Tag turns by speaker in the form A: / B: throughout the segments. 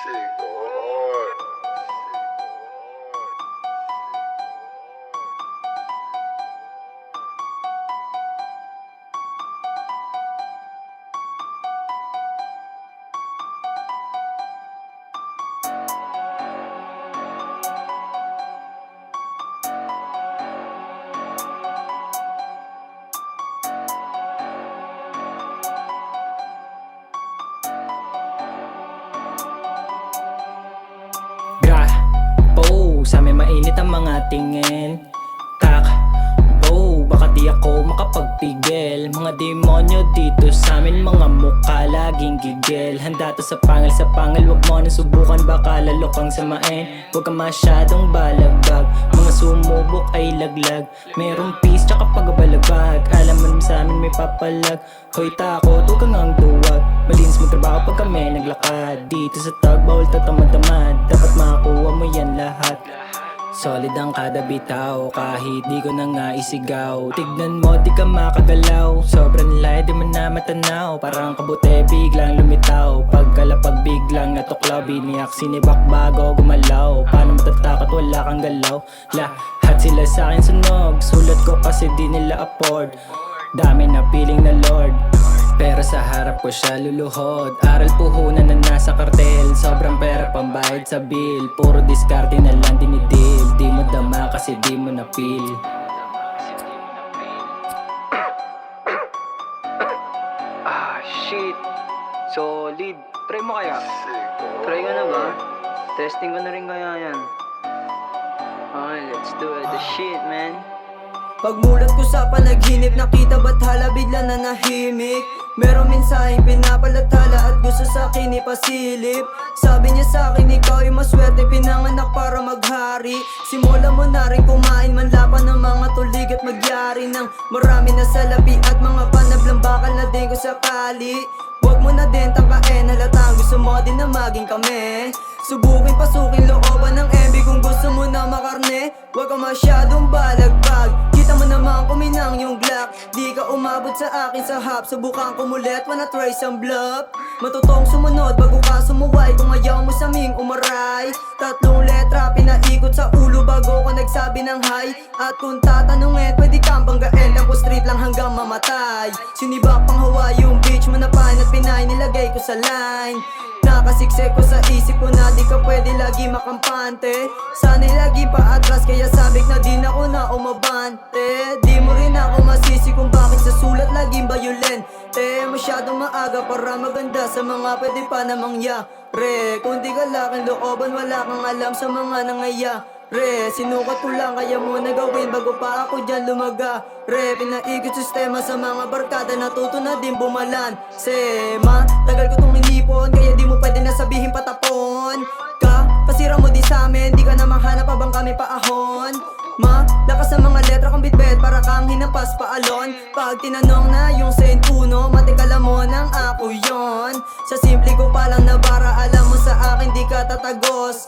A: Gra, po, sa amin mainit ang mga tingin. Tak, bo, baka di ako makapagpigil. Mga demonyo dito sa amin, mga mukha laging gigil. Handa to sa pangil, wag mo na subukan, baka lalo kang samain. Huwag ka masyadong balagbag, mga sumubok ay laglag. Merong peace tsaka pagbabalagag, alam mo naman sa amin may papalag. Hoy takot, huwag kang ang duwag, malinis magtrabaho pag kami naglakad. Dito sa tag, bawal tatamad-tamad, dapat makakuha mo yan lahat. Solid ang kada bitaw, kahit di ko na nga isigaw. Tignan mo, di ka makagalaw, sobrang laya, di mo na matanaw. Parang kabute, biglang lumitaw, pagkalapag biglang natuklaw. Biniyak, sinibak bago gumalaw, paano matatakot, wala kang galaw. Lahat sila sa akin sunog, sulat ko kasi di nila afford. Dami na piling na Lord, pero sa harap ko siya luluhod. Aral puhunan na nasa kartel, sobrang pera pambayad sa bill. Puro diskarte na lang dinidil, di mo dama kasi di mo na-feel.
B: Shit, solid. Try mo kaya? Try ka na ba? Testing ko na rin kaya yan. Okay, let's do it. The shit, man.
C: Pagmulat ko sa panaginip, nakita ba't hala bigla na nahimik. Meron mensaheng pinapalathala at gusto sa akin ipasilip. Sabi niya sa akin, ikaw ay maswerte, pinanganak para maghari. Simula mo na rin kumain, manlapan ng mga tulig at magyari ng marami na salapi at mga panablang bakal na din ko sakali. Huwag mo na din tangkain, halatang gusto mo din na maging kami. Subukin pasukin looban ng MB kung gusto mo na makarne. Huwag ka masyadong balagbag, kita mo naman kuminang yung Glock. Di ka umabot sa akin sa hap, subukan kumulit, wanna try some bluff. Matutong sumunod bago ka sumuway, kung ayaw mo sa ming umaray. Tatlong letra pinaikot sa ulo bago ko nagsabi ng hi. At kung tatanungin, pwede kang banggain, ako street lang hanggang mamatay. Sinibak pang hawa yung bitch mo na pan at pinay nilagay ko sa line. Nakasiksik ko sa isip ko na di ka pwede lagi makampante. Sana'y lagi pa atras kaya sabik na di na ako na umabante. Di mo rin ako masisi kung bakit sa sulat laging violente. Masyadong maaga para maganda sa mga pwede pa namang yare. Kung di ka laking looban wala kang alam sa mga nangyayari. Sinukat ko lang kaya mo na gawin bago pa ako dyan lumagare. Pinaikot sistema sa mga barkada, natuto na din bumalan. Sema, tagal ko tong inipon, kaya di mo pwede na sabihin patapon ka. Pasira mo di sa amin, di ka na mahanap habang kami paahon. Lakas sa mga letra kong bitbit para kang hinampas paalon. Pag tinanong na yung Saint Uno, matikala mo nang ako yon. Sa simple ko palang nabara, alam mo sa akin di ka tatagos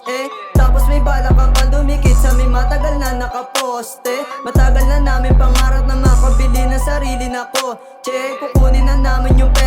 C: tapos may bala ka pang dumikit sa may matagal na nakaposte. Matagal na namin pangarap na makabili ng sarili na ko. Check, kukunin na namin yung pera